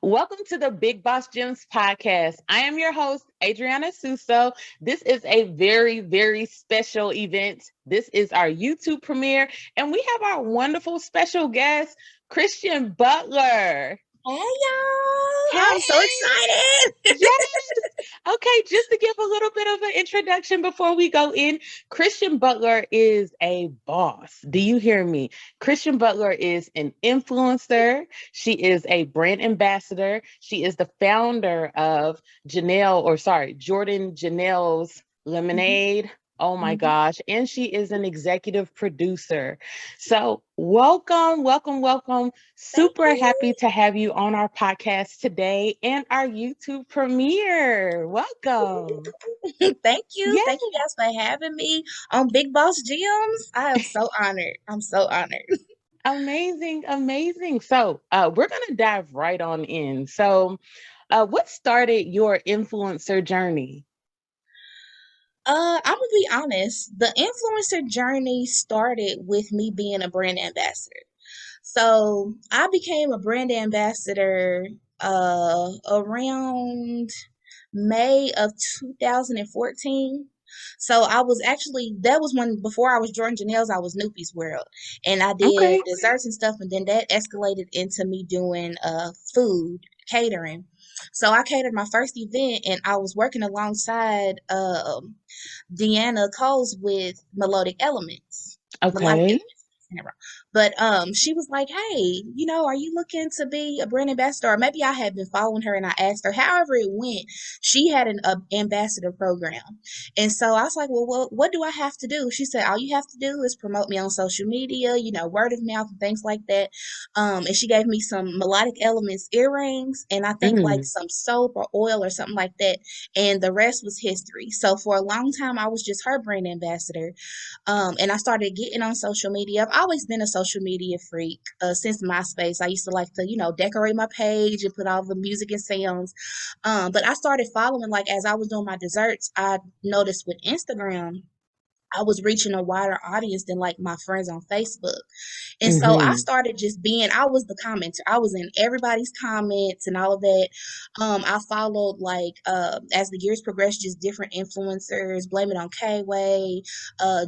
Welcome to the Big Boss Gems podcast. I am your host, Adriana Suso. This is a very, very special event. This is our YouTube premiere, and we have our wonderful special guest, Christian Butler. Hey y'all! Hey, I'm so excited. yes. Okay, just to give a little bit of an introduction before we go in, Christian Butler is a boss. Do you hear me? Christian Butler is an influencer. She is a brand ambassador. She is the founder of Jordin Gennelle's Lemonade. Oh my Mhm. gosh. And she is an executive producer. So, welcome, welcome, welcome. Thank Super happy you. to have you on our podcast today and our YouTube premiere. Welcome. Thank you. Yeah, Thank you guys for having me on Big Boss Gems. I am so honored. I'm so honored. amazing, amazing. So, we're going to dive right on in. So, what started your influencer journey? I'm gonna be honest. The influencer journey started with me being a brand ambassador. So I became a brand ambassador around May of 2014. So I was actually that was when before I was Jordan Janelle's, I was Noopy's World, and I did Okay. desserts and stuff, and then that escalated into me doing food catering. So I catered my first event, and I was working alongside Deanna Coles with Melodic Okay. Elements. But she was like, "Hey, are you looking to be a brand ambassador?" Or maybe I had been following her and I asked her. However it went, she had an ambassador program, and so I was like, "Well, what do I have to do?" She said, "All you have to do is promote me on social media, word of mouth and things like that." And she gave me some Melodic Elements earrings, and I think like Mm, some soap or oil or something like that, and the rest was history. So for a long time, I was just her brand ambassador, and I started getting on social media. I've always been a social media freak since MySpace. I used to like to, decorate my page and put all the music and sounds. But I started following, like, as I was doing my desserts, I noticed with Instagram, I was reaching a wider audience than like my friends on Facebook. And so I mm-hmm. started just I was the commenter. I was in everybody's comments and all of that. I followed like as the years progressed, just different influencers, Blame It on K-Way, uh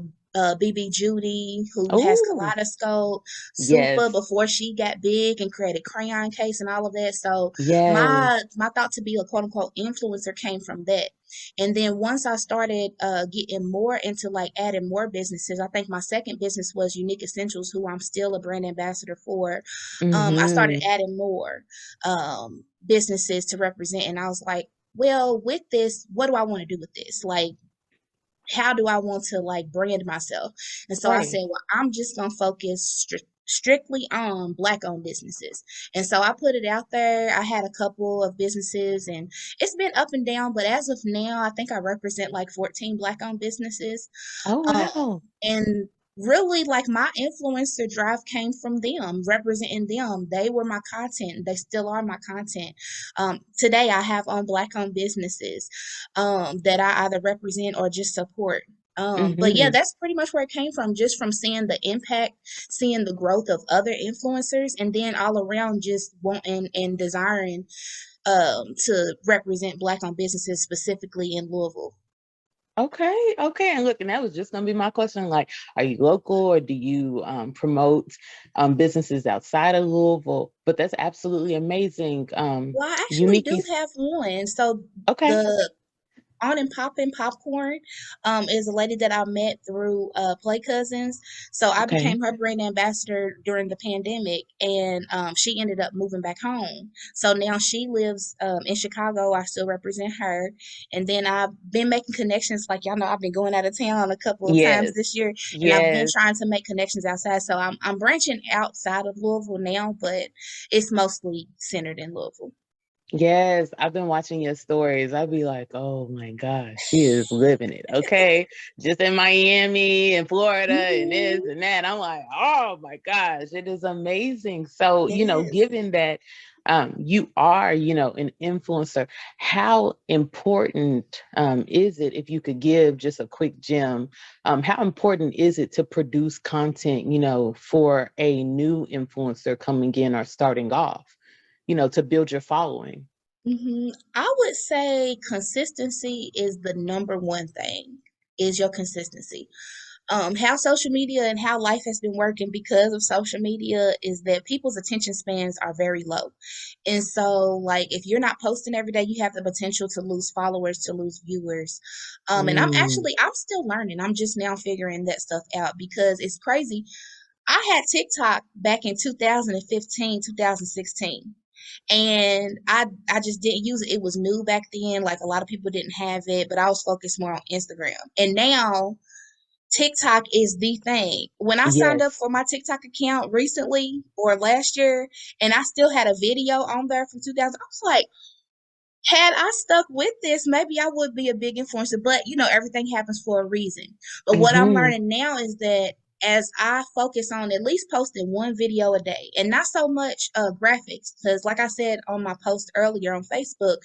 BB Judy, who has Oh, Kaleidoscope, Supa yes. before she got big and created Crayon Case and all of that. So Yes. my thought to be a quote unquote influencer came from that. And then once I started getting more into like adding more businesses, I think my second business was Unique Essentials, who I'm still a brand ambassador for. I started Mm-hmm. adding more businesses to represent, and I was like, well, with this, what do I want to do with this? Like, how do I want to like brand myself? And so I Right. said, well, I'm just gonna focus strictly on black owned businesses. And so I put it out there. I had a couple of businesses and it's been up and down, but as of now, I think I represent like 14 black owned businesses. Oh, Um, wow. and really like my influencer drive came from them, representing them. They were my content. They still are my content. Today I have on black owned businesses that I either represent or just support. But yeah, Mm-hmm. that's pretty much where it came from, just from seeing the impact, seeing the growth of other influencers, and then all around just wanting and desiring to represent black owned businesses specifically in Louisville. Okay, okay. And look, and that was just gonna be my question. Like, are you local or do you promote businesses outside of Louisville? But that's absolutely amazing. Well, I actually Unique. do have one. So Okay, the On and Poppin' Popcorn is a lady that I met through Play Cousins. So I okay. became her brand ambassador during the pandemic, and she ended up moving back home. So now she lives in Chicago. I still represent her, and then I've been making connections. Like y'all know, I've been going out of town a couple of times Yes, this year, and I've been yes. trying to make connections outside. So I'm branching outside of Louisville now, but it's mostly centered in Louisville. Yes, I've been watching your stories. I'd be like, oh my gosh, she is living it. Okay. Just in Miami and Florida and this Mhm. and that. I'm like, oh my gosh, it is amazing. So, Yes. given that you are, an influencer, how important is it, if you could give just a quick gem, how important is it to produce content, for a new influencer coming in or starting off? to build your following? I would say consistency is the number one thing, is your consistency. How social media and how life has been working because of social media is that people's attention spans are very low. And so, like, if you're not posting every day, you have the potential to lose followers, to lose viewers. And Mm, I'm still learning. I'm just now figuring that stuff out because it's crazy. I had TikTok back in 2015, 2016. And I just didn't use it. It was new back then. Like a lot of people didn't have it, but I was focused more on Instagram. And now TikTok is the thing. When I signed up yes. for my TikTok account recently or last year, and I still had a video on there from 2000, I was like, had I stuck with this, maybe I would be a big influencer. But everything happens for a reason. But what I'm Mm-hmm. learning now is that as I focus on at least posting one video a day and not so much graphics, because like I said on my post earlier on Facebook,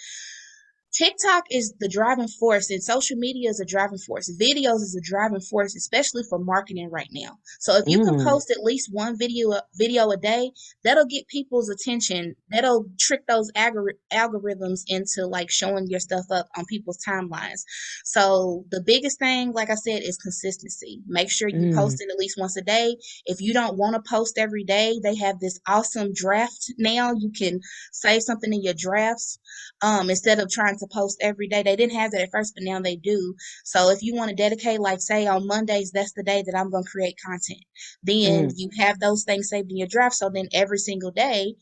TikTok is the driving force and social media is a driving force. Videos is a driving force, especially for marketing right now. So if you can Mm, post at least one video a day, that'll get people's attention. That'll trick those algorithms into like showing your stuff up on people's timelines. So the biggest thing, like I said, is consistency. Make sure you mm, post it at least once a day. If you don't want to post every day, they have this awesome draft now. You can save something in your drafts instead of trying to post every day. They didn't have that at first, but now they do. So if you want to dedicate, like say on Mondays, that's the day that I'm going to create content. Then mm, you have those things saved in your draft. So then every single day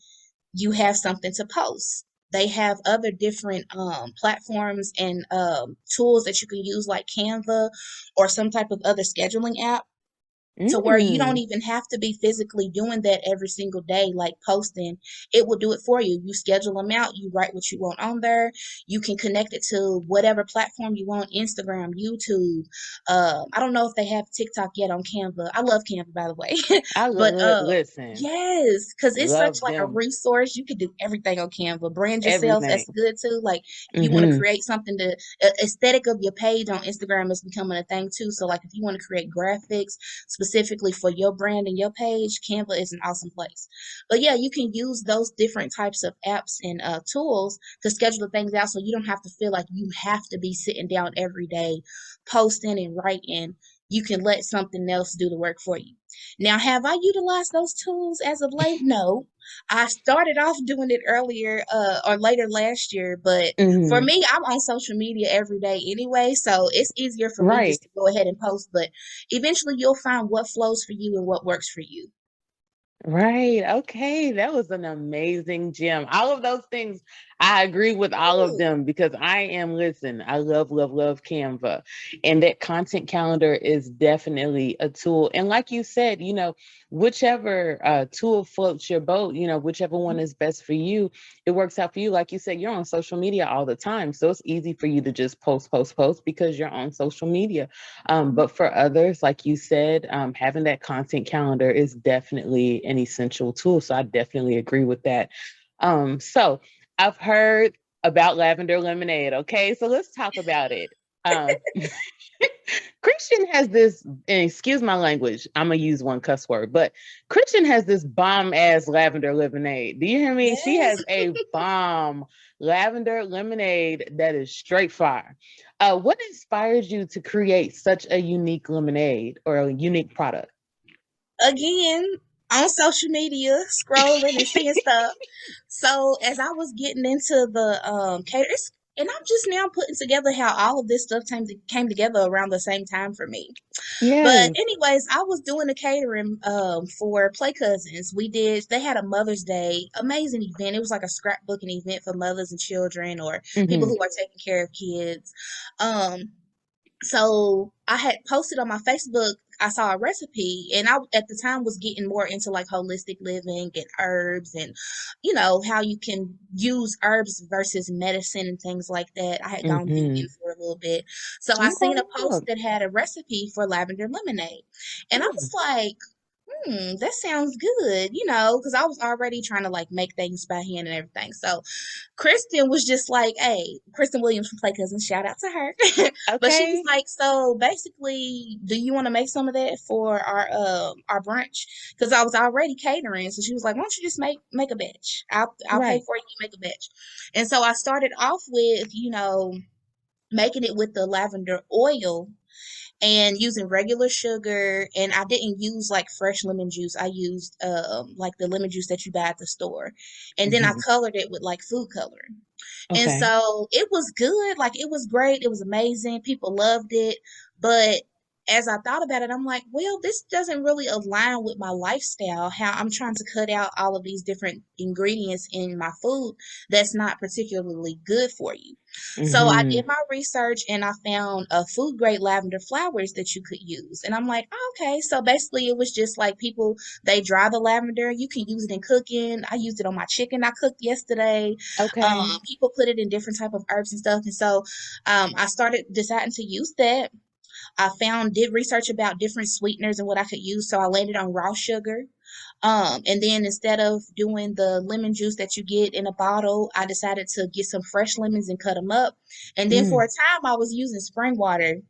you have something to post. They have other different platforms and tools that you can use, like Canva or some type of other scheduling app to where you don't mm. even have to be physically doing that every single day, like posting. It will do it for you. You schedule them out, you write what you want on there. You can connect it to whatever platform you want, Instagram, YouTube. I don't know if they have TikTok yet on Canva. I love Canva, by the way. I But listen, yes, because it's such love like a them. resource. You can do everything on Canva. Brand yourself, Everything. that's good too. Like if you want to Mm-hmm. create something to aesthetic of your page on Instagram is becoming a thing too. So like if you want to create graphics specifically for your brand and your page, Canva is an awesome place. But yeah, you can use those different types of apps and tools to schedule the things out so you don't have to feel like you have to be sitting down every day posting and writing. You can let something else do the work for you. Now, have I utilized those tools as of late? No. I started off doing it earlier or later last year, but for Mm-hmm. me, I'm on social media every day anyway, so it's easier for me Right. just to go ahead and post. But eventually, you'll find what flows for you and what works for you. Right. Okay. That was an amazing gem. All of those things, I agree with all of Ooh. them because listen, I love, love, love Canva. And that content calendar is definitely a tool. And like you said, whichever tool floats your boat, whichever one is best for you, it works out for you. Like you said, you're on social media all the time. So it's easy for you to just post, post, post because you're on social media. But for others, like you said, having that content calendar is definitely an essential tool. So I definitely agree with that. So I've heard about lavender lemonade. Okay, so let's talk about it. Um, Christian has this, and excuse my language, I'm gonna use one cuss word, but Christian has this bomb ass lavender lemonade. Do you hear me? She Yes. has a bomb lavender lemonade that is straight fire. What inspired you to create such a unique lemonade or a unique product? Again, on social media, scrolling and seeing stuff. So as I was getting into the caters, and I'm just now putting together how all of this stuff came together around the same time for me. But Yes. anyways, I was doing a catering for Play Cousins. They had a Mother's Day amazing event. It was like a scrapbooking event for mothers and children or people Mm-hmm. who are taking care of kids. Um so I had posted on my Facebook, I saw a recipe, and I at the time was getting more into like holistic living and herbs and how you can use herbs versus medicine and things like that. I had gone Mm-hmm. vegan for a little bit. So I seen Okay. a post that had a recipe for lavender lemonade. And I was Mm. like, That sounds good, you know, because I was already trying to like make things by hand and everything. So Kristen was just like, hey, Kristen Williams from Play Cousins, shout out to her. But she was Okay. like, so basically, do you want to make some of that for our brunch? Because I was already catering. So she was like, why don't you just make a batch? I'll pay Right. for you, you make a batch. And so I started off with, making it with the lavender oil and using regular sugar, and I didn't use like fresh lemon juice. I used like the lemon juice that you buy at the store. And then I Hmm. colored it with like food coloring. And Okay. so it was good. Like it was great. It was amazing. People loved it. But as I thought about it, I'm like, well, this doesn't really align with my lifestyle, how I'm trying to cut out all of these different ingredients in my food that's not particularly good for you. So I Hmm. did my research and I found a food grade lavender flowers that you could use. And I'm like, oh, okay. So basically it was just like people, they dry the lavender. You can use it in cooking. I used it on my chicken I cooked yesterday. Okay. People put it in different type of herbs and stuff. And so I started deciding to use that. Did research about different sweeteners and what I could use. So I landed on raw sugar. And then instead of doing the lemon juice that you get in a bottle, I decided to get some fresh lemons and cut them up. And then for Mm. a time, I was using spring water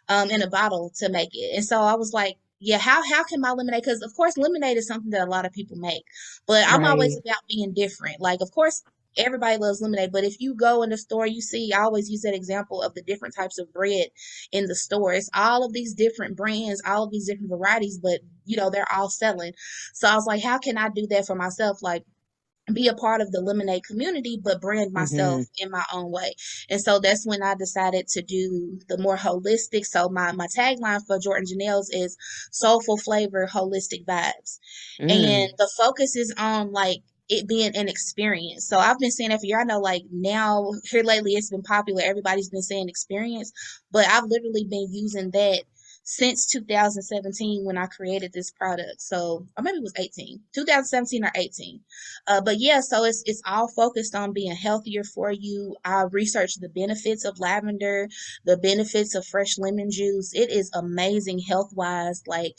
in a bottle to make it. And so I was like, yeah, how can my lemonade? Because of course, lemonade is something that a lot of people make, but I'm always Right. about being different. Like, of course, everybody loves lemonade, but if you go in the store, you see, I always use that example of the different types of bread in the store. It's all of these different brands, all of these different varieties, but they're all selling. So I was like, how can I do that for myself? Like, be a part of the lemonade community, but brand myself Hmm. in my own way. And so that's when I decided to do the more holistic. So my tagline for Jordin Gennelle's is soulful flavor, holistic vibes. And Mm. the focus is on like it being an experience. So I've been saying that for years. I know like now here lately it's been popular. Everybody's been saying experience, but I've literally been using that since 2017 when I created this product. So, or maybe it was 18, 2017 or 18. But yeah, so it's all focused on being healthier for you. I researched the benefits of lavender, the benefits of fresh lemon juice. It is amazing health wise. Like,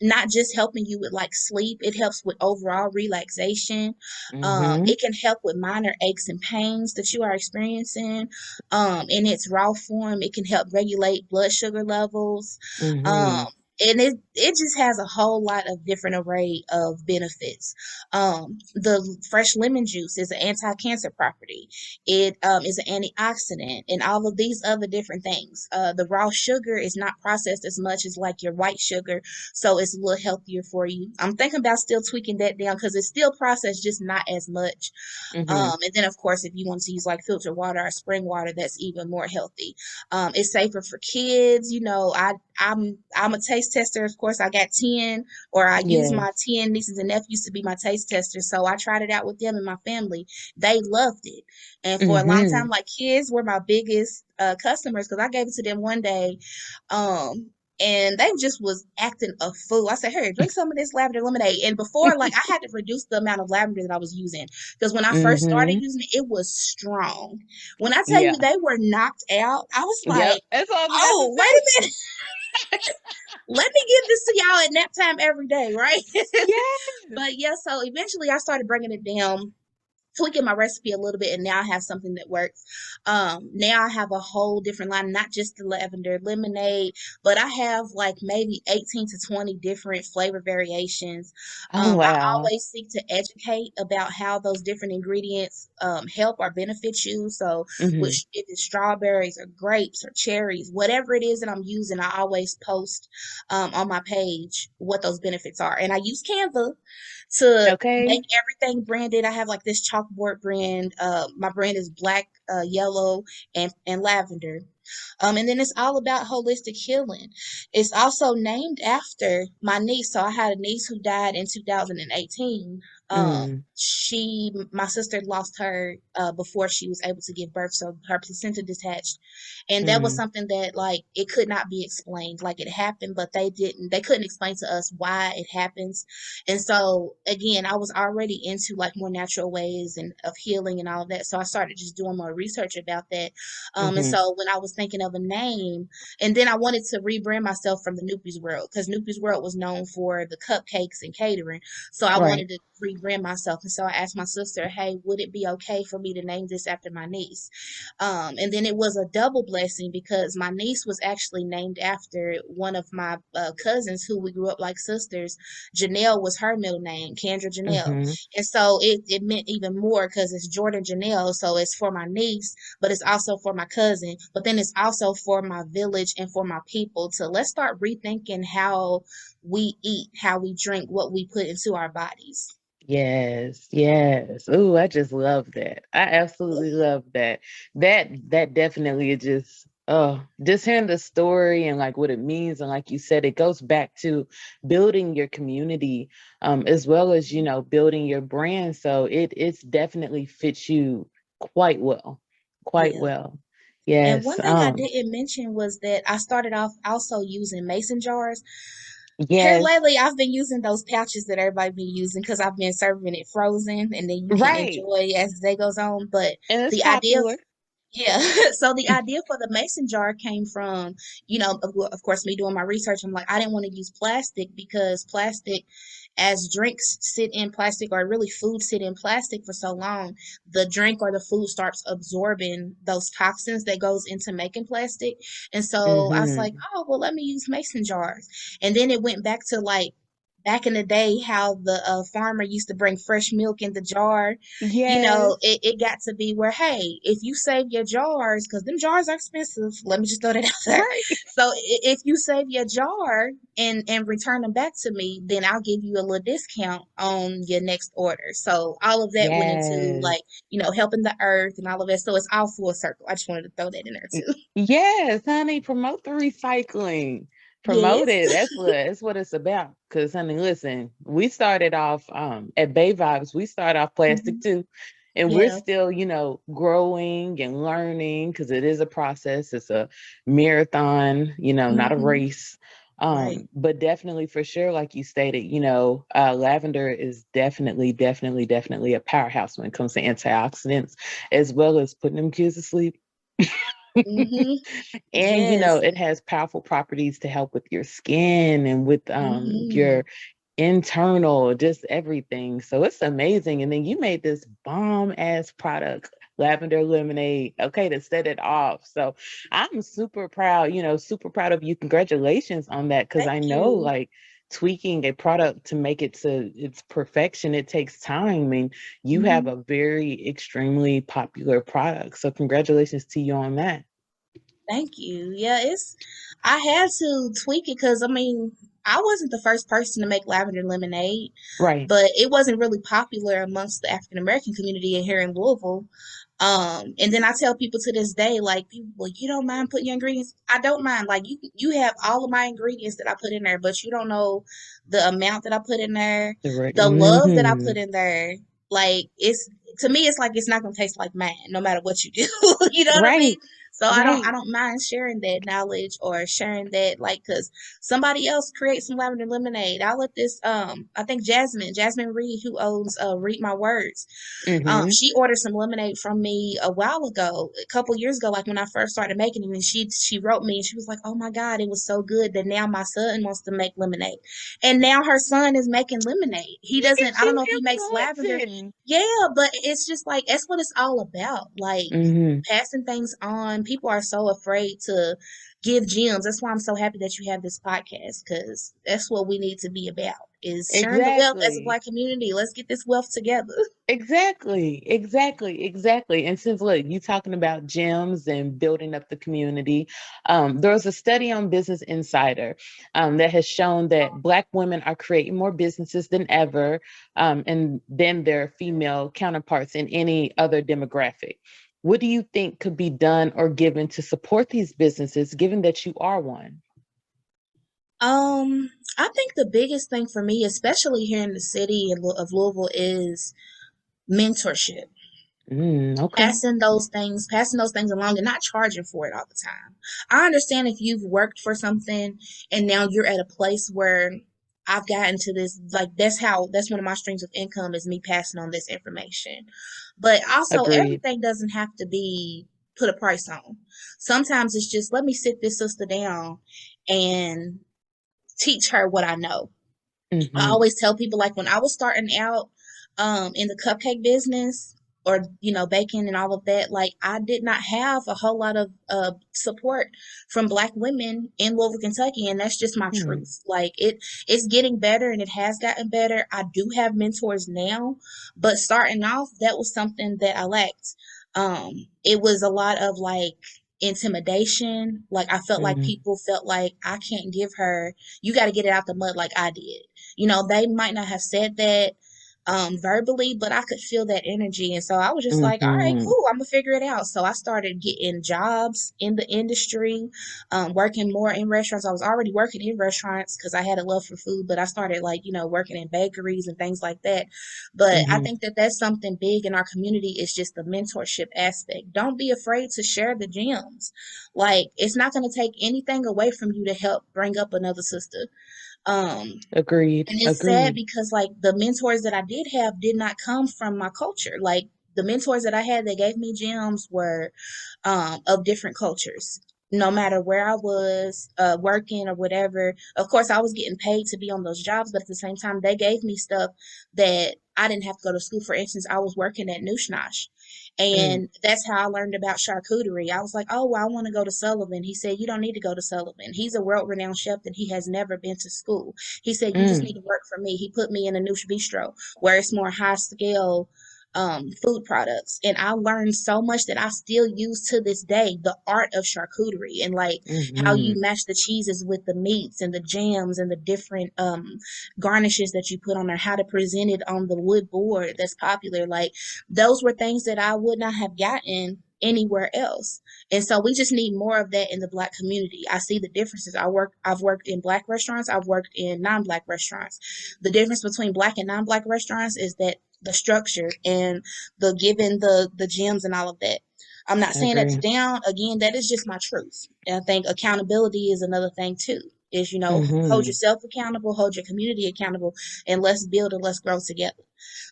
not just helping you with like sleep, it helps with overall relaxation. Hmm. It can help with minor aches and pains that you are experiencing. In its raw form, it can help regulate blood sugar levels. Hmm. Um, and it just has a whole lot of different array of benefits. The fresh lemon juice is an anti-cancer property. It is an antioxidant and all of these other different things. The raw sugar is not processed as much as like your white sugar, so it's a little healthier for you. I'm thinking about still tweaking that down because it's still processed, just not as much. Hmm. And then of course, if you want to use like filtered water or spring water, that's even more healthy. It's safer for kids. I'm a taste tester. Of course, I got 10, or I use my Yes. 10 nieces and nephews to be my taste testers. So I tried it out with them and my family. They loved it. And for a long time, Hmm. like kids were my biggest customers because I gave it to them one day. Um, and they just was acting a fool. I said, "Here, drink some of this lavender lemonade." And before, like, I had to reduce the amount of lavender that I was using because when I first started Hmm. using it, it was strong. When I tell you Yeah. they were knocked out, I was Yep. like, That's what I was about to "Oh, wait say. a minute, let me give this to y'all at nap time every day, right?" Yes. But yeah, so eventually I started bringing it down, tweaking my recipe a little bit, and now I have something that works. Now I have a whole different line, not just the lavender lemonade, but I have like maybe 18 to 20 different flavor variations. Oh I wow. always seek to educate about how those different ingredients help or benefit you. So Hmm. if it's strawberries or grapes or cherries, whatever it is that I'm using, I always post on my page what those benefits are. And I use Canva to make Okay. everything branded. I have like this chalkboard brand. My brand is black, yellow, and lavender. And then it's all about holistic healing. It's also named after my niece. So I had a niece who died in 2018. Mm. My sister lost her before she was able to give birth, so her placenta detached, and that was Mm. something that like it could not be explained. Like it happened, but they couldn't explain to us why it happens. And so again, I was already into like more natural ways and of healing and all of that. So I started just doing more research about that. And Hmm. so when I was thinking of a name, and then I wanted to rebrand myself from the Noopy's World because Noopy's World was known for the cupcakes and catering. So I Right. wanted to rebrand myself, and so I asked my sister, "Hey, would it be okay for me to name this after my niece?" And then it was a double blessing because my niece was actually named after one of my cousins who we grew up like sisters. Gennelle was her middle name, Kendra Gennelle. Mm-hmm. And so it meant even more because it's Jordin Gennelle. So it's for my niece, but it's also for my cousin. But then it's also for my village and for my people to let's start rethinking how we eat, how we drink, what we put into our bodies. Yes, yes. Ooh, I just love that. I absolutely love that. That definitely is just hearing the story and like what it means, and like you said, it goes back to building your community, as well as, building your brand. So it's definitely fits you quite well. Quite Yeah. well. And Yes. one thing I didn't mention was that I started off also using mason jars. Here Yes. lately, I've been using those pouches that everybody been using because I've been serving it frozen, and then you can Right. enjoy as the day goes on. But And it's the idea popular. yeah. So the idea for the mason jar came from, of course, me doing my research. I'm like, I didn't want to use plastic because plastic, as drinks sit in plastic or really food sit in plastic for so long, the drink or the food starts absorbing those toxins that goes into making plastic. And so I was like, Mm-hmm. oh, well, let me use mason jars. And then it went back to like, back in the day, how the farmer used to bring fresh milk in the jar. Yes. It got to be where, hey, if you save your jars, because them jars are expensive, let me just throw that out there. Right. So if you save your jar and return them back to me, then I'll give you a little discount on your next order. So all of that went into Yes. like, helping the earth and all of that. So it's all full circle. I just wanted to throw that in there too. Yes, honey, promote the recycling. Promote Yes. it. That's what it's about. Cause honey, listen, we started off at Bay Vibes, we started off plastic Hmm. too. And we're Yeah. still, growing and learning because it is a process. It's a marathon, not a Hmm. race. Right. But definitely for sure, like you stated, lavender is definitely, definitely, definitely a powerhouse when it comes to antioxidants, as well as putting them kids to sleep. Hmm. And Yes. it has powerful properties to help with your skin and with Hmm. your internal, just everything. So it's amazing. And then you made this bomb ass product, lavender lemonade, okay, to set it off. So I'm super proud of you. Congratulations on that, because Thank I know, you. like, tweaking a product to make it to its perfection, it takes time, and you have Hmm. a very extremely popular product. So congratulations to you on that. Thank you. Yeah, I had to tweak it because I mean, I wasn't the first person to make lavender lemonade, Right. but it wasn't really popular amongst the African American community here in Louisville. And then I tell people to this day, like, people, well, you don't mind putting your ingredients. I don't mind. Like, you have all of my ingredients that I put in there, but you don't know the amount that I put in there, Direct. the love that I Hmm. put in there. Like, it's to me, it's like it's not gonna taste like mine, no matter what you do. You know what I mean? Right. So I Right. don't mind sharing that knowledge or sharing that, like, cause somebody else creates some lavender lemonade. I'll let this I think Jasmine Reed, who owns Read My Words, Hmm. she ordered some lemonade from me a while ago, a couple years ago, like when I first started making it, and she wrote me and she was like, "Oh my God, it was so good that now my son wants to make lemonade," and now her son is making lemonade. He Look doesn't. at I don't you know if he makes lavender. influencing. Yeah, but it's just like that's what it's all about. Like Hmm. passing things on. People are so afraid to give gems. That's why I'm so happy that you have this podcast because that's what we need to be about is sharing the wealth as a Exactly. black community. Let's get this wealth together. Exactly, exactly, exactly. And since look, you talking about gyms and building up the community, there was a study on Business Insider that has shown that Black women are creating more businesses than ever, and than their female counterparts in any other demographic. What do you think could be done or given to support these businesses, given that you are one? I think the biggest thing for me, especially here in the city of Louisville, is mentorship. Okay, Passing those things along and not charging for it all the time. I understand if you've worked for something and now you're at a place where I've gotten to this, like that's one of my streams of income is me passing on this information. But also agreed. everything doesn't have to be put a price on. Sometimes it's just, let me sit this sister down and teach her what I know. I Mm-hmm. always tell people, like, when I was starting out in the cupcake business, or baking and all of that, like, I did not have a whole lot of support from Black women in Louisville, Kentucky, and that's just my Mm-hmm. truth. Like, it's getting better, and it has gotten better. I do have mentors now, but starting off, that was something that I lacked. It was a lot of, like, intimidation. Like, I felt like people felt like, I can't give her, you got to get it out the mud like I did. They might not have said that verbally, but I could feel that energy. And so I was just like, all right, Mm-hmm. cool, I'm gonna figure it out. So I started getting jobs in the industry, working more in restaurants. I was already working in restaurants because I had a love for food, but I started, like, working in bakeries and things like that. But I Mm-hmm. think that that's something big in our community, is just the mentorship aspect. Don't be afraid to share the gems. Like, it's not going to take anything away from you to help bring up another sister. Um, Agreed. and it's sad Agreed. because, like, the mentors that I did have did not come from my culture. Like, the mentors that I had that gave me gems were of different cultures. No matter where I was working or whatever, of course, I was getting paid to be on those jobs, but at the same time, they gave me stuff that I didn't have to go to school. For instance, I was working at Nushnosh, Mm, and that's how I learned about charcuterie. I was like, oh, well, I want to go to Sullivan. He said, you don't need to go to Sullivan. He's a world renowned chef and he has never been to school. He said, you just need mm, to work for me. He put me in a Noosh Bistro where it's more high scale food products. And I learned so much that I still use to this day, the art of charcuterie, and, like, how you mm-hmm. match the cheeses with the meats and the jams and the different garnishes that you put on there, how to present it on the wood board that's popular. Like, those were things that I would not have gotten anywhere else. And so we just need more of that in the Black community. I see the differences. I've worked in Black restaurants, I've worked in non-Black restaurants. The difference between Black and non-Black restaurants is that the structure and the giving the gems and all of that. I'm not I saying that to agree. down. Again, that is just my truth. And I think accountability is another thing too. Is, hold Mm-hmm. yourself accountable, hold your community accountable, and let's build and let's grow together.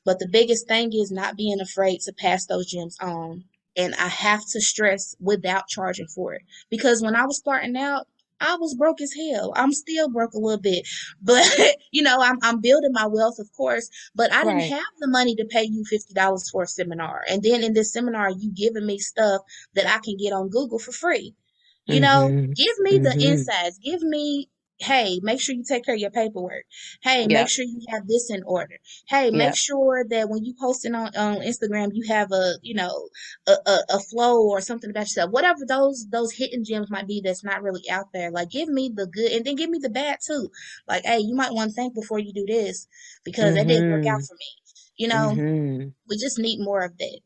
But the biggest thing is not being afraid to pass those gems on. And I have to stress, without charging for it. Because when I was starting out, I was broke as hell. I'm still broke a little bit, but I'm building my wealth, of course. But I didn't Right. have the money to pay you $50 for a seminar, and then in this seminar, you giving me stuff that I can get on Google for free. Mm-hmm. Give me the Mm-hmm. insights. Give me, hey, make sure you take care of your paperwork. Hey, make Yeah. sure you have this in order. Hey, make Yeah. sure that when you posting on Instagram, you have a flow or something about yourself. Whatever those hidden gems might be that's not really out there. Like, give me the good, and then give me the bad too. Like, hey, you might want to think before you do this because that didn't work out Mm-hmm. for me. You know, Mm-hmm. we just need more of that.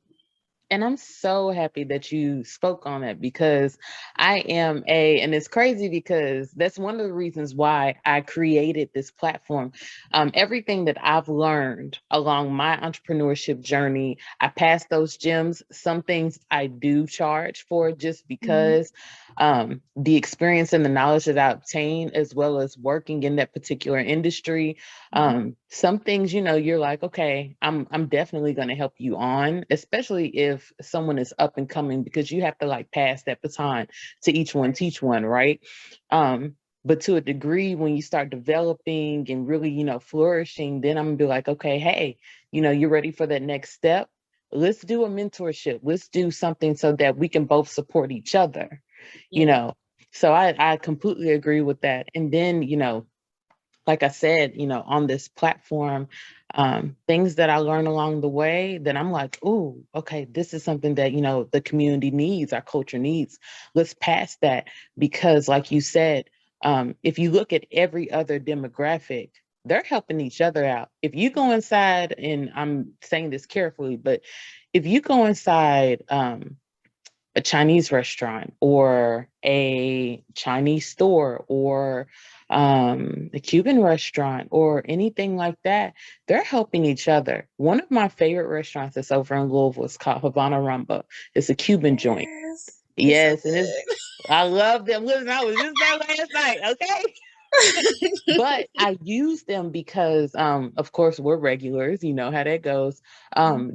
And I'm so happy that you spoke on that because and it's crazy because that's one of the reasons why I created this platform. Everything that I've learned along my entrepreneurship journey, I pass those gems. Some things I do charge for just Mhm. because the experience and the knowledge that I obtain, as well as working in that particular industry. Mhm. Some things, you're like, okay, I'm definitely going to help you on, especially if someone is up and coming, because you have to like pass that baton to each one, teach one, right? Um, but to a degree, when you start developing and really, flourishing, then I'm gonna be like, okay, hey, you're ready for that next step. Let's do a mentorship. Let's do something so that we can both support each other, you Yeah. know. So I completely agree with that. And then, like I said, on this platform, things that I learned along the way that I'm like, oh, okay, this is something that, the community needs, our culture needs. Let's pass that because, like you said, if you look at every other demographic, they're helping each other out. If you go inside, and I'm saying this carefully, but if you go inside, a Chinese restaurant or a Chinese store or a Cuban restaurant or anything like that, they're helping each other. One of my favorite restaurants that's over in Louisville is called Havana Rumba. It's a Cuban joint. Yes. It's so Yes, and good. I love them. Listen, I was just there last night. Okay. But I use them because, of course, we're regulars. You know how that goes.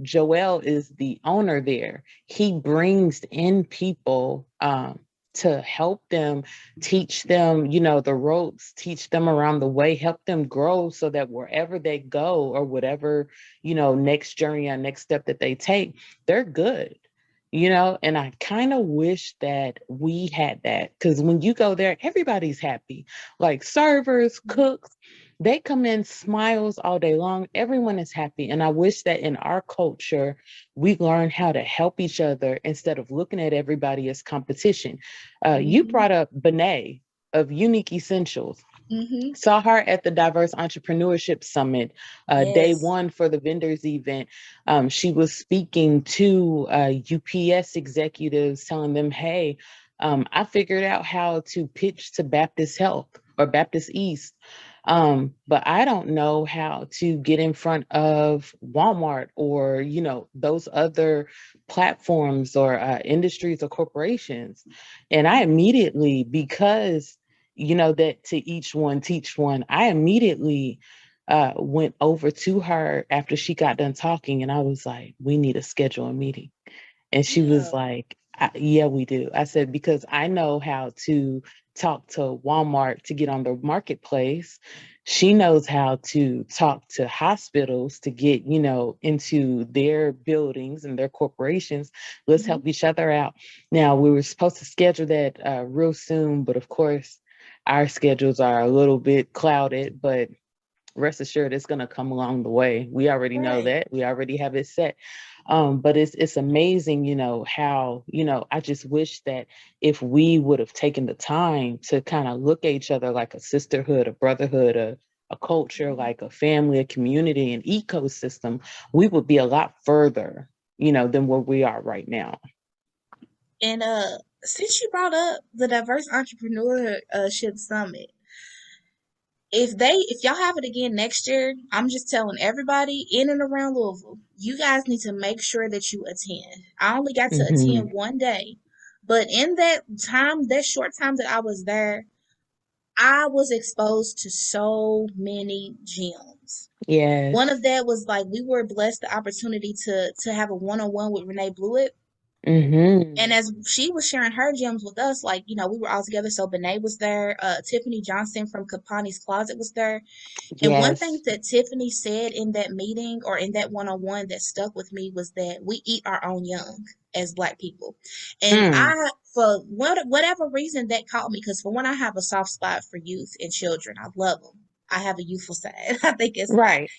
Joel is the owner there. He brings in people to help them, teach them, the ropes, teach them around the way, help them grow so that wherever they go or whatever, next journey or next step that they take, they're good. And I kind of wish that we had that, because when you go there, everybody's happy, like servers, cooks, they come in smiles all day long. Everyone is happy. And I wish that in our culture, we learn how to help each other instead of looking at everybody as competition. You Mm-hmm. brought up Benet of Unique Essentials. Mm-hmm. Saw her at the Diverse Entrepreneurship Summit, day Yes. one for the vendors event. She was speaking to UPS executives, telling them, hey, I figured out how to pitch to Baptist Health or Baptist East. But I don't know how to get in front of Walmart or, those other platforms or industries or corporations. And I immediately, because that to each one teach one, I immediately went over to her after she got done talking, and I was like, we need to schedule a meeting. And she was Yeah. like, yeah, we do. I said, because I know how to talk to Walmart to get on the marketplace. She knows how to talk to hospitals to get, into their buildings and their corporations. Let's Mm-hmm. help each other out. Now, we were supposed to schedule that real soon, but of course, our schedules are a little bit clouded, but rest assured it's going to come along the way. We already know Right. that. We already have it set. But it's amazing, how, I just wish that if we would have taken the time to kind of look at each other like a sisterhood, a brotherhood, a culture, Mhm. like a family, a community, an ecosystem, we would be a lot further, than where we are right now. And since you brought up the Diverse Entrepreneurship Summit, if y'all have it again next year, I'm just telling everybody in and around Louisville, you guys need to make sure that you attend. I only got to Hmm. attend one day, but in that time, that short time that I was there, I was exposed to so many gems. One Yes. of that was like we were blessed the opportunity to have a one-on-one with Renee Blewett. And Hmm. as she was sharing her gems with us, like, we were all together. So Benet was there. Tiffany Johnson from Kapani's Closet was there. And one thing Yes. that Tiffany said in that meeting or in that one-on-one that stuck with me was that we eat our own young as Black people. And Mm. for whatever reason, that caught me because for one, I have a soft spot for youth and children. I love them. I have a youthful side. I think it's fine. Right.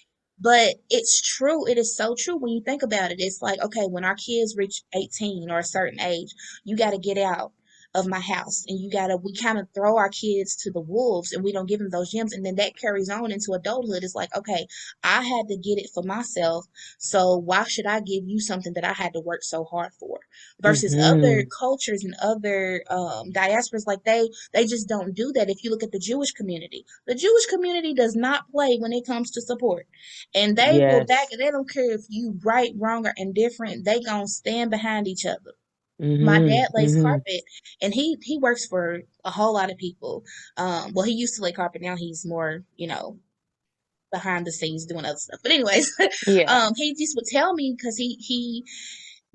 But it's true. It is so true when you think about it. It's like, okay, when our kids reach 18 or a certain age, you got to get out of my house and we kind of throw our kids to the wolves and we don't give them those gems. And then that carries on into adulthood. It's like, okay, I had to get it for myself. So why should I give you something that I had to work so hard for? Versus other Hmm. cultures and other diasporas, like they just don't do that. If you look at the Jewish community does not play when it comes to support, and Yes. they don't care if you right, wrong, or indifferent. They gonna stand behind each other. My Hmm. dad lays Hmm. carpet, and he works for a whole lot of people. Well, he used to lay carpet. Now he's more, behind the scenes doing other stuff. But anyways, Yeah. he just would tell me because he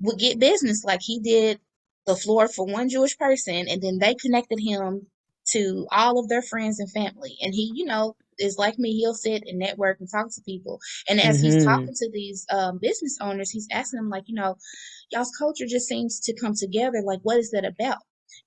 would get business. Like he did the floor for one Jewish person, and then they connected him to all of their friends and family. And he, is like me. He'll sit and network and talk to people. And as he's Hmm. talking to these business owners, he's asking them like, y'all's culture just seems to come together. Like, what is that about?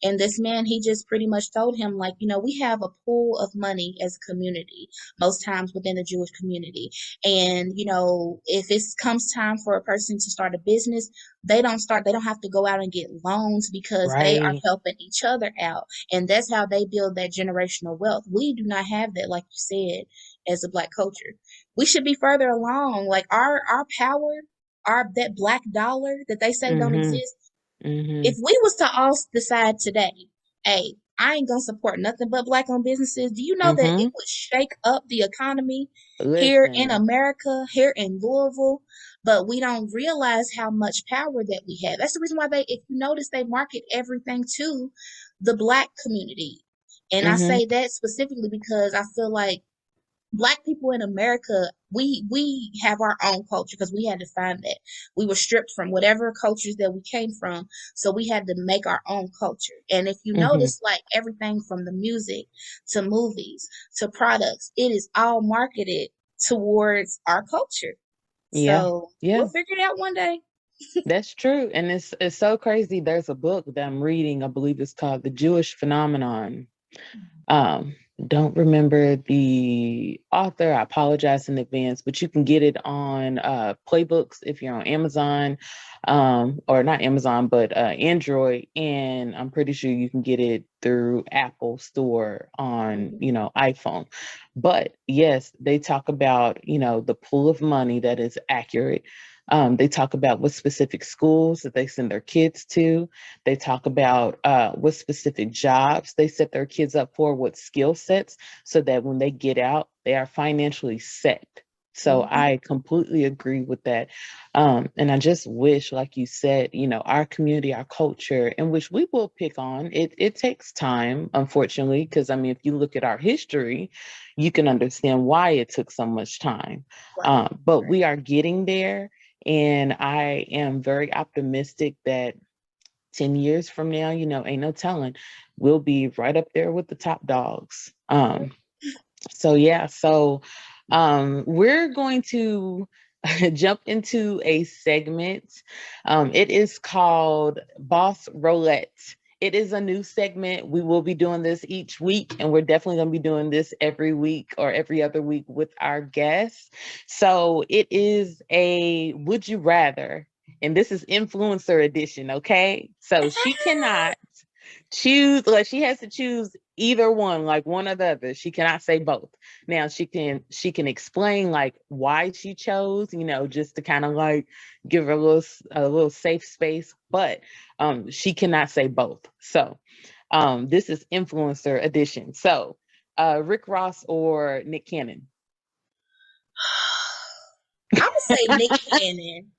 And this man, he just pretty much told him, like, we have a pool of money as a community, most times within the Jewish community. And, if it comes time for a person to start a business, they don't have to go out and get loans because they are Right. helping each other out. And that's how they build that generational wealth. We do not have that, like you said, as a Black culture. We should be further along. Like our power, our that black dollar that they say don't Mhm. exist. If Mhm. we was to all decide today, hey, I ain't gonna support nothing but Black owned businesses, do you know that it Mhm. would shake up the economy here in Listen. America, here in Louisville? But we don't realize how much power that we have. That's the reason why if you notice, they market everything to the Black community. And I Mm-hmm. say that specifically because I feel like Black people in America, we have our own culture because we had to find that. We were stripped from whatever cultures that we came from, so we had to make our own culture. And if you Mm-hmm. notice, like everything from the music to movies to products, it is all marketed towards our culture. Yeah. So we'll Yeah. figure it out one day. That's true. And it's so crazy. There's a book that I'm reading, I believe it's called The Jewish Phenomenon. Um, don't remember the author. I apologize in advance, but you can get it on Playbooks if you're on Amazon, or not Amazon, but Android. And I'm pretty sure you can get it through Apple Store on, iPhone. But yes, they talk about, the pool of money that is accurate. They talk about what specific schools that they send their kids to. They talk about what specific jobs they set their kids up for, what skill sets, so that when they get out, they are financially set. So Mm-hmm. I completely agree with that. And I just wish, like you said, our community, our culture, in which we will pick on, it takes time, unfortunately, because I mean, if you look at our history, you can understand why it took so much time. Right. But we are getting there. And I am very optimistic that 10 years from now, ain't no telling, we'll be right up there with the top dogs. So yeah, so we're going to jump into a segment. It is called Boss Roulette. It is a new segment. We will be doing this each week, and we're definitely going to be doing this every week or every other week with our guests. So it is a would you rather, and this is influencer edition, okay? So she cannot choose, like she has to choose either one, like one or the other. She cannot say both. Now she can explain like why she chose, just to kind of like give her a little safe space, but she cannot say both. So this is influencer edition. So Rick Ross or Nick Cannon? I would say Nick Cannon.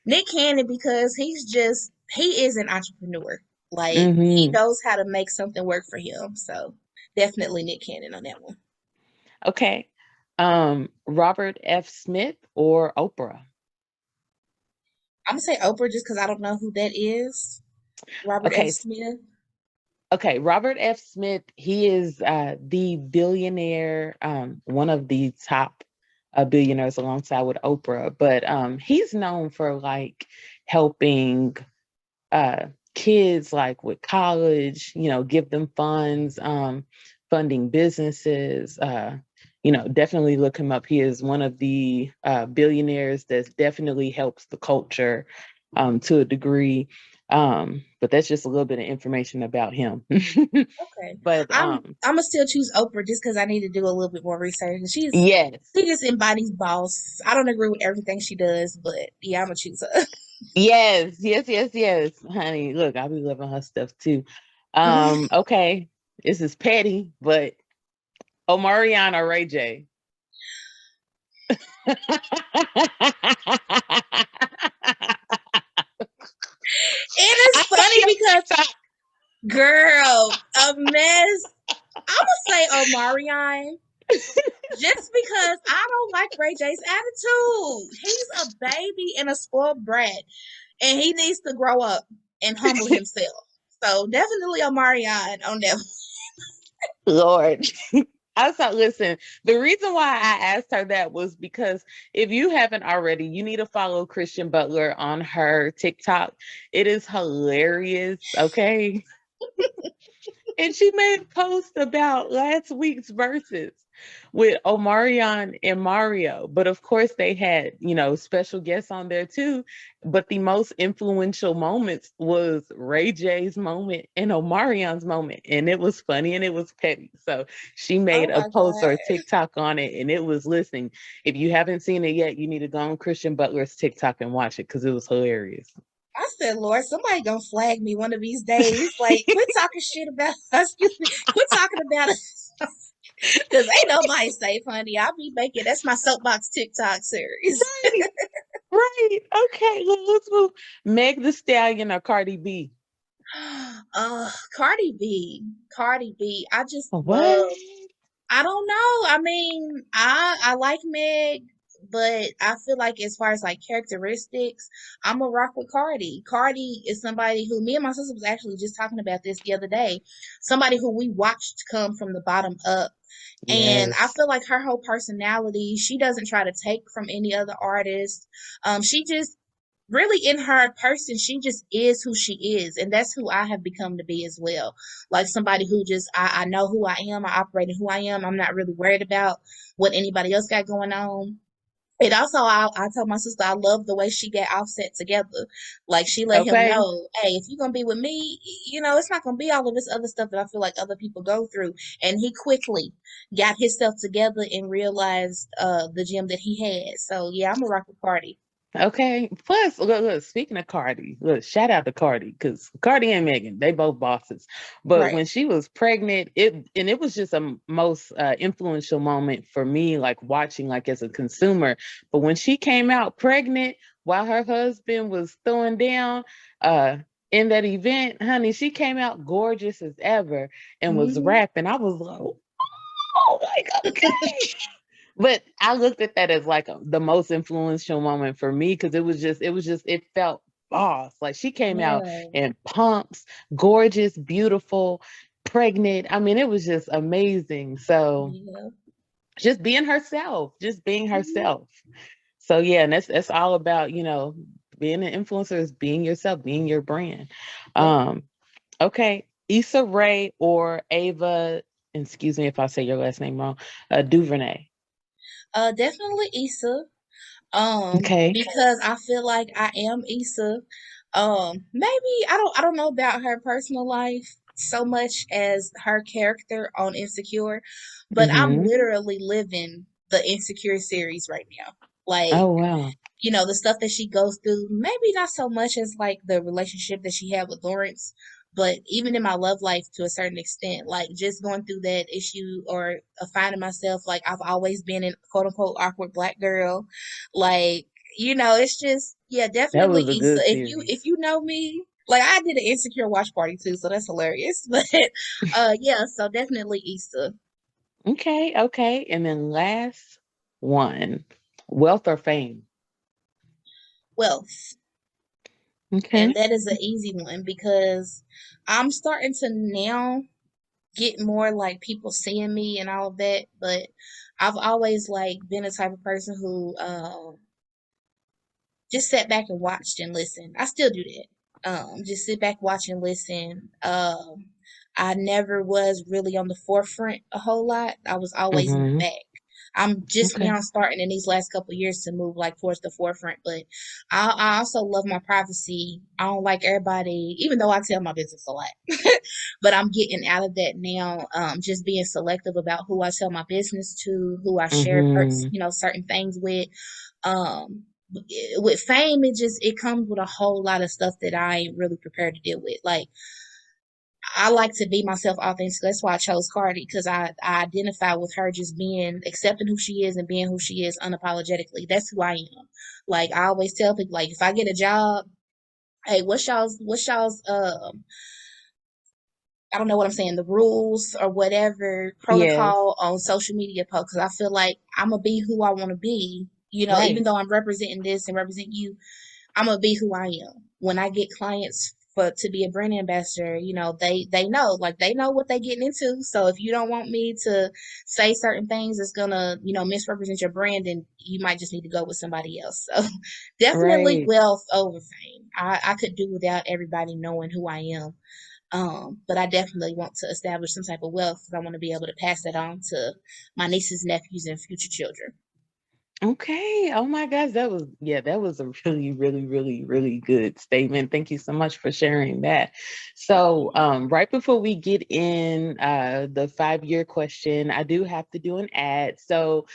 Nick Cannon because he is an entrepreneur. Like he Hmm. knows how to make something work for him. So definitely Nick Cannon on that one. Okay. Robert F. Smith or Oprah? I'm gonna say Oprah just because I don't know who that is. Robert F. Okay. Smith. Okay, Robert F. Smith, he is the billionaire, one of the top billionaires alongside with Oprah, but he's known for like helping uh, kids like with college, give them funds, funding businesses. Definitely look him up. He is one of the billionaires that definitely helps the culture to a degree. But that's just a little bit of information about him. Okay. But I'm gonna still choose Oprah just because I need to do a little bit more research. yes, She just embodies boss. I don't agree with everything she does, but yeah, I'm gonna choose her. yes, yes, yes, yes, honey. Look, I'll be loving her stuff too. Okay, this is petty, but Omarion or Ray J? It I is saw funny your because TikTok. girl, a mess. I'm gonna say Omarion. Just because I don't like Ray J's attitude. He's a baby and a spoiled brat, and he needs to grow up and humble himself. So definitely Omarion on that. Lord. I thought, listen, the reason why I asked her that was because if you haven't already, you need to follow Christian Butler on her TikTok. It is hilarious. Okay. And she made a post about last week's verses with Omarion and Mario. But of course, they had, special guests on there too. But the most influential moments was Ray J's moment and Omarion's moment. And it was funny and it was petty. So she made Oh a my post or a god. TikTok on it. And it was, listen, if you haven't seen it yet, you need to go on Christian Butler's TikTok and watch it because it was hilarious. I said, Lord, somebody gonna flag me one of these days. Like, quit talking shit about us. Excuse me. Quit talking about us. Cause ain't nobody safe, honey. I'll be making that's my soapbox TikTok series. Right. Right. Okay. Let's move. Meg the Stallion or Cardi B? Cardi B. Cardi B. I just What? love. I don't know. I mean, I like Meg, but I feel like as far as like characteristics, I'm a rock with Cardi. Cardi is somebody who me and my sister was actually just talking about this the other day. Somebody who we watched come from the bottom up. And I Yes. feel like her whole personality, she doesn't try to take from any other artist. She just really in her person, she just is who she is. And that's who I have become to be as well. Like somebody who just, I know who I am. I operate in who I am. I'm not really worried about what anybody else got going on. And also, I told my sister I love the way she got Offset together. Like she let him Okay. know, hey, if you're gonna be with me, it's not gonna be all of this other stuff that I feel like other people go through. And he quickly got himself together and realized the gym that he had. So yeah, I'm a rock with Cardi. Okay. Plus, look, speaking of Cardi, look, shout out to Cardi, because Cardi and Megan, they both bosses. But Right. when she was pregnant, it was just a most influential moment for me, like watching, like as a consumer. But when she came out pregnant while her husband was throwing down uh in that event, honey, she came out gorgeous as ever and was Hmm. rapping. I was like, oh, like, okay. But I looked at that as like the most influential moment for me, because it felt boss. Like she came out Yeah. in pumps, gorgeous, beautiful, pregnant. I mean, it was just amazing. So Yeah. just being Hmm. herself. So yeah, and that's all about, being an influencer is being yourself, being your brand. Yep. Um, okay. Issa Rae or Ava, excuse me if I say your last name wrong, DuVernay. Definitely Issa. Okay. Because I feel like I am Issa. Maybe I don't know about her personal life so much as her character on Insecure, but I'm Mm-hmm. literally living the Insecure series right now. Like, Oh wow. the stuff that she goes through, maybe not so much as like the relationship that she had with Lawrence, but even in my love life to a certain extent, like just going through that issue or finding myself like I've always been an quote unquote awkward black girl. Like, it's just, yeah, That definitely was a Issa. good If series. you know me, like I did an insecure watch party too, so that's hilarious. But yeah, so definitely Issa. Okay, okay. And then last one, wealth or fame. Wealth. And Okay. that is an easy one because I'm starting to now get more like people seeing me and all of that, but I've always like been a type of person who just sat back and watched and listened. I still do that. Just sit back, watch and listen. I never was really on the forefront a whole lot. I was always in the Mm-hmm. back. I'm just Okay. now starting in these last couple of years to move like towards the forefront, but I also love my privacy. I don't like everybody, even though I tell my business a lot, but I'm getting out of that now. Just being selective about who I tell my business to, who I share, Mm-hmm. certain things with. Um, with fame, it comes with a whole lot of stuff that I ain't really prepared to deal with. Like I like to be myself authentically. That's why I chose Cardi because I identify with her just being accepting who she is and being who she is unapologetically. That's who I am. Like I always tell people, like if I get a job, hey, what's y'all's I don't know what I'm saying, the rules or whatever Yes. protocol on social media posts. Because I feel like I'm gonna be who I want to be. Even Right. though I'm representing this and represent you, I'm gonna be who I am. When I get clients for to be a brand ambassador, they know, like they know what they getting into. So if you don't want me to say certain things that's gonna, misrepresent your brand, then you might just need to go with somebody else. So definitely Right. wealth over fame. I could do without everybody knowing who I am. But I definitely want to establish some type of wealth because I want to be able to pass that on to my nieces, nephews, and future children. Okay. Oh my gosh, that was a really, really, really, really good statement. Thank you so much for sharing that. So, right before we get in the 5-year question, I do have to do an ad. So,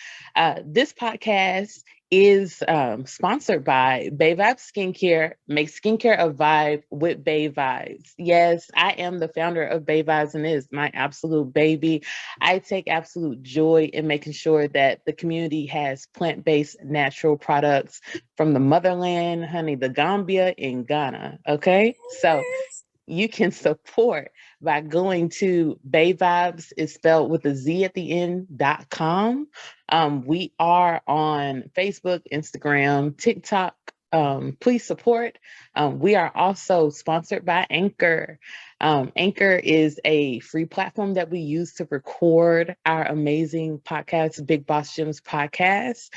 this podcast is sponsored by Bay Vibes Skincare. Make skincare a vibe with Bay Vibes. Yes, I am the founder of Bay Vibes, and it is my absolute baby. I take absolute joy in making sure that the community has plant-based natural products from the motherland, honey, the Gambia in Ghana. Okay. So Yes. you can support by going to Bayvibes, is spelled with a Z at the end.com. We are on Facebook, Instagram, TikTok. Please support. We are also sponsored by Anchor. Anchor is a free platform that we use to record our amazing podcast, Big Boss Jim's podcast.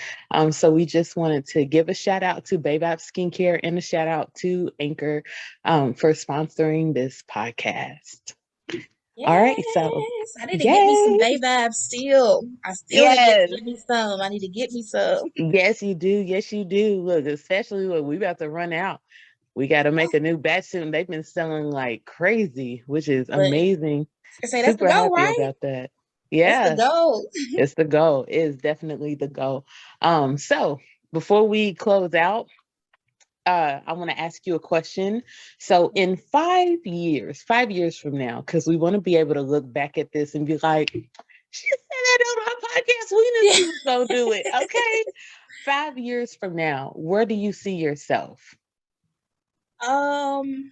So we just wanted to give a shout out to Baybab Skincare and a shout out to Anchor for sponsoring this podcast. All right, so Yes, I need to get me some yay! Bay Vibes still. I still need to Yes, get me some. I need to get me some. yes, you do. Yes, you do. Look, especially when we about to run out. We got to make a new batch soon. They've been selling like crazy, which is But amazing. I say that's the Super goal, happy right? about that. That's the Yeah, goal. it's the goal. It is definitely the goal. So before we close out, I want to ask you a question. So in 5 years from now, because we want to be able to look back at this and be like, she said that on our podcast. We knew she was gonna do it. Okay. 5 years from now, where do you see yourself? Um,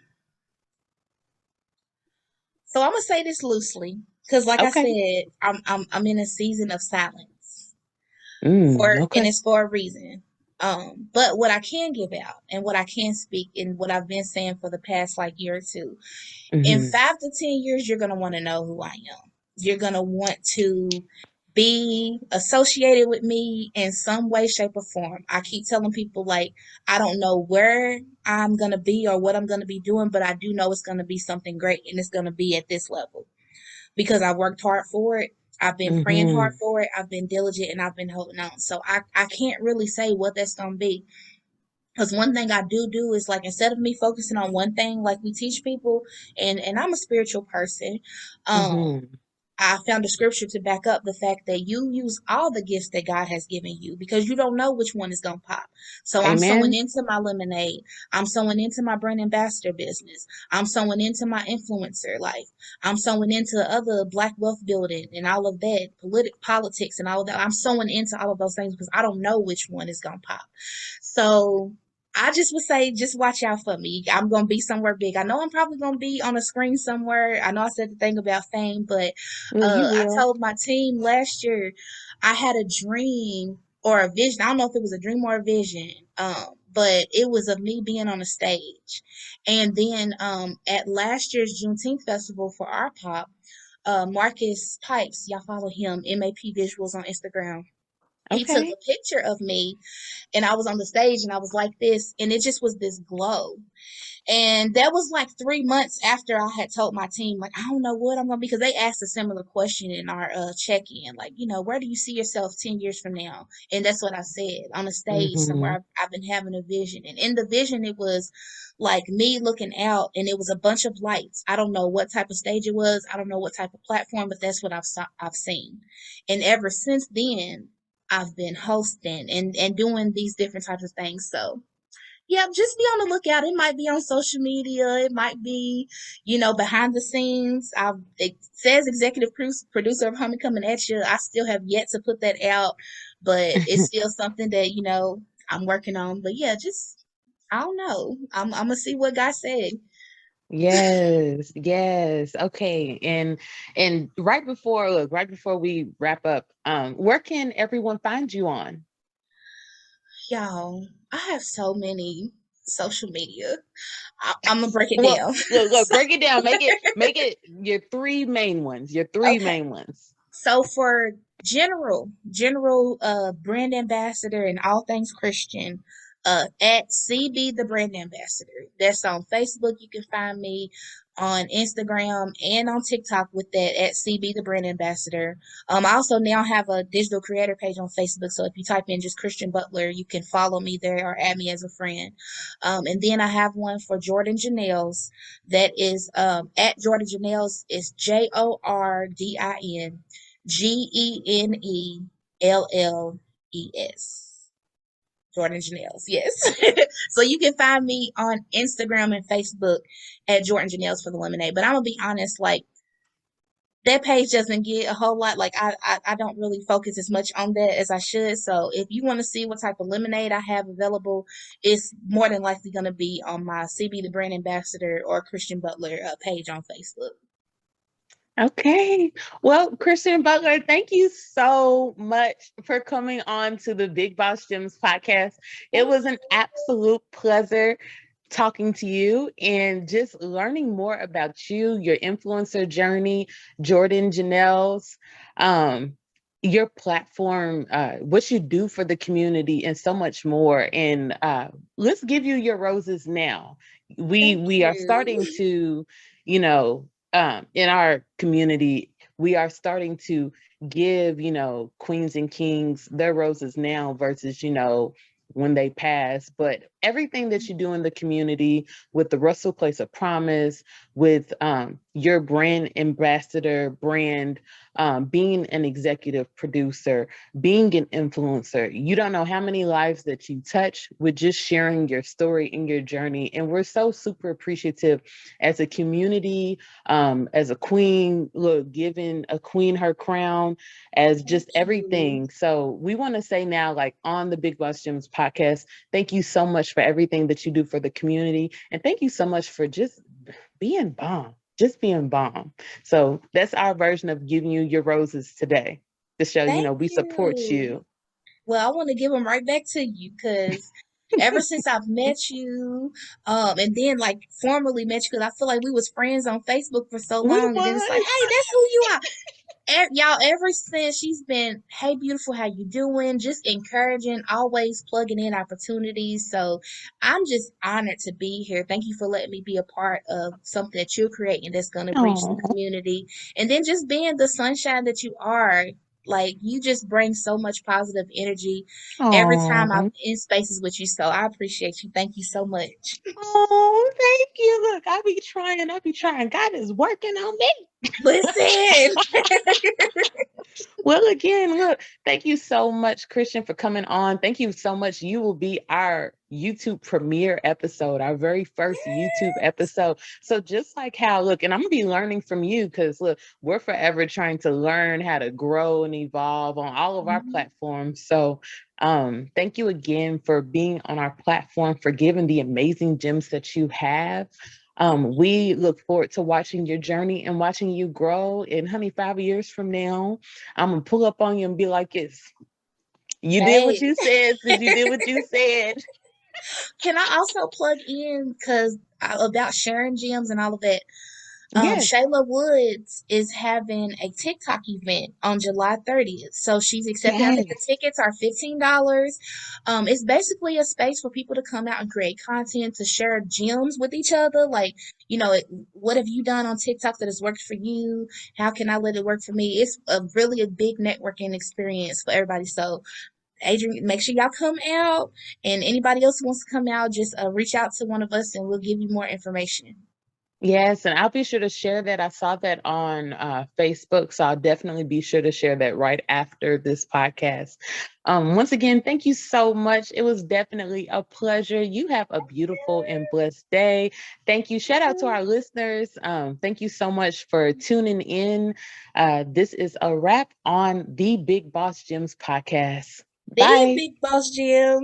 so I'm gonna say this loosely because, like I Okay. said, I'm in a season of silence and Okay. it's for a reason. But what I can give out and what I can speak and what I've been saying for the past like year or two, in Mm-hmm. 5 to 10 years, you're gonna want to know who I am. You're gonna want to be associated with me in some way, shape, or form. I keep telling people like I don't know where I'm gonna be or what I'm gonna be doing, but I do know it's gonna be something great and it's gonna be at this level because I worked hard for it. I've been praying hard Mm-hmm. for it. I've been diligent and I've been holding on. So I can't really say what that's gonna be. Because one thing I do is like instead of me focusing on one thing, like we teach people, and I'm a spiritual person, um, Mm-hmm. I found a scripture to back up the fact that you use all the gifts that God has given you because you don't know which one is gonna pop. So I'm sewing Amen. into my lemonade. I'm sewing into my brand ambassador business. I'm sewing into my influencer life. I'm sewing into other black wealth building and all of that, politics and all of that. I'm sewing into all of those things because I don't know which one is gonna pop. So I just would say, just watch out for me. I'm gonna be somewhere big. I know I'm probably gonna be on a screen somewhere. I know I said the thing about fame, but Well, you I will. told my team last year I had a dream or a vision. I don't know if it was a dream or a vision, but it was of me being on a stage. And then at last year's Juneteenth festival for our pop, Marcus Pipes, y'all follow him, MAP Visuals on Instagram. He took Okay. a picture of me and I was on the stage and I was like this, and it just was this glow. And that was like 3 months after I had told my team, like, I don't know what I'm gonna be, because they asked a similar question in our check-in, like, where do you see yourself 10 years from now? And that's what I said on a stage somewhere. Mm-hmm. I've been having a vision, and in the vision, it was like me looking out, and it was a bunch of lights. I don't know what type of stage it was. I don't know what type of platform, but that's what I've seen. And ever since then, I've been hosting and doing these different types of things. So yeah, just be on the lookout. It might be on social media. It might be, behind the scenes. It says executive producer of Hummin coming at you. I still have yet to put that out, but it's still something that, I'm working on. But yeah, just, I don't know. I'm going to see what God said. Yes, yes. Okay. And right before we wrap up, where can everyone find you on? Y'all, I have so many social media. I'm going to break it Well, down. look, So, break it down. Make it your three main ones. Your three okay. main ones. So for general brand ambassador and all things Christian, at CB the brand ambassador. That's on Facebook. You can find me on Instagram and on TikTok with that at CB the brand ambassador. I also now have a digital creator page on Facebook. So if you type in just Christian Butler, you can follow me there or add me as a friend. And then I have one for Jordin Gennelle's. That is at Jordin Gennelle's is JordinGennelles. Jordin Gennelles, yes. So you can find me on Instagram and Facebook at Jordin Gennelles for the lemonade. But I'm gonna be honest, like that page doesn't get a whole lot. Like I don't really focus as much on that as I should. So if you want to see what type of lemonade I have available, it's more than likely going to be on my CB the Brand Ambassador or Christian Butler page on Facebook. Okay. Well, Christian Butler, thank you so much for coming on to the Big Boss Gems podcast. It Thank was an absolute pleasure talking to you and just learning more about you, your influencer journey, Jordin, Gennelle's, um, your platform, what you do for the community, and so much more. And let's give you your roses now. thank We are you. starting to, you know, in our community, we are starting to give, queens and kings their roses now versus, when they pass. But everything that you do in the community with the Russell Place of Promise, with your brand ambassador brand, being an executive producer, being an influencer, you don't know how many lives that you touch with just sharing your story and your journey. And we're so super appreciative as a community, as a queen, look, giving a queen her crown, as Thank just you. everything. So we want to say now, like on the Big Boss Gems podcast, thank you so much for everything that you do for the community. And thank you so much for just being bomb, just being bomb. So that's our version of giving you your roses today to show, Thank we support you. you. Well, I want to give them right back to you because ever since I've met you, and then like formally met you, because I feel like we was friends on Facebook for so We long, and then it's like, was. hey, that's who you are. Y'all, ever since she's been, hey, beautiful, how you doing? Just encouraging, always plugging in opportunities. So I'm just honored to be here. Thank you for letting me be a part of something that you're creating that's going to reach the Oh, community. And then just being the sunshine that you are. Like you just bring so much positive energy every time I'm oh, in spaces with you. So I appreciate you. Thank you so much. oh, thank you. Look, I be trying. I be trying. God is working on me. Listen. Well, again, look, thank you so much, Christian, for coming on. Thank you so much. You will be our YouTube premiere episode, our very first YouTube episode. So just like how, look, and I'm gonna be learning from you because look, we're forever trying to learn how to grow and evolve on all of our Mhm. platforms. So thank you again for being on our platform, for giving the amazing gems that you have. We look forward to watching your journey and watching you grow. And honey, 5 years from now, I'm gonna pull up on you and be like, "Yes, you did what Hey. you said. Sis, you did what you said." Can I also plug in because about sharing gems and all of that? Yes, Shayla Woods is having a TikTok event on July 30th. So she's accepting. I think the yes, tickets are $15. It's basically a space for people to come out and create content to share gems with each other. Like, what have you done on TikTok that has worked for you? How can I let it work for me? It's a big networking experience for everybody. So Adrian, make sure y'all come out. And anybody else who wants to come out, just reach out to one of us and we'll give you more information. yes. And I'll be sure to share that. I saw that on Facebook, so I'll definitely be sure to share that right after this podcast. Once again, thank you so much. It was definitely a pleasure. You have a beautiful and blessed day. Thank you. Shout out to our listeners. Thank you so much for tuning in. This is a wrap on the Big Boss Gems podcast. The Bye. Big Boss Gym.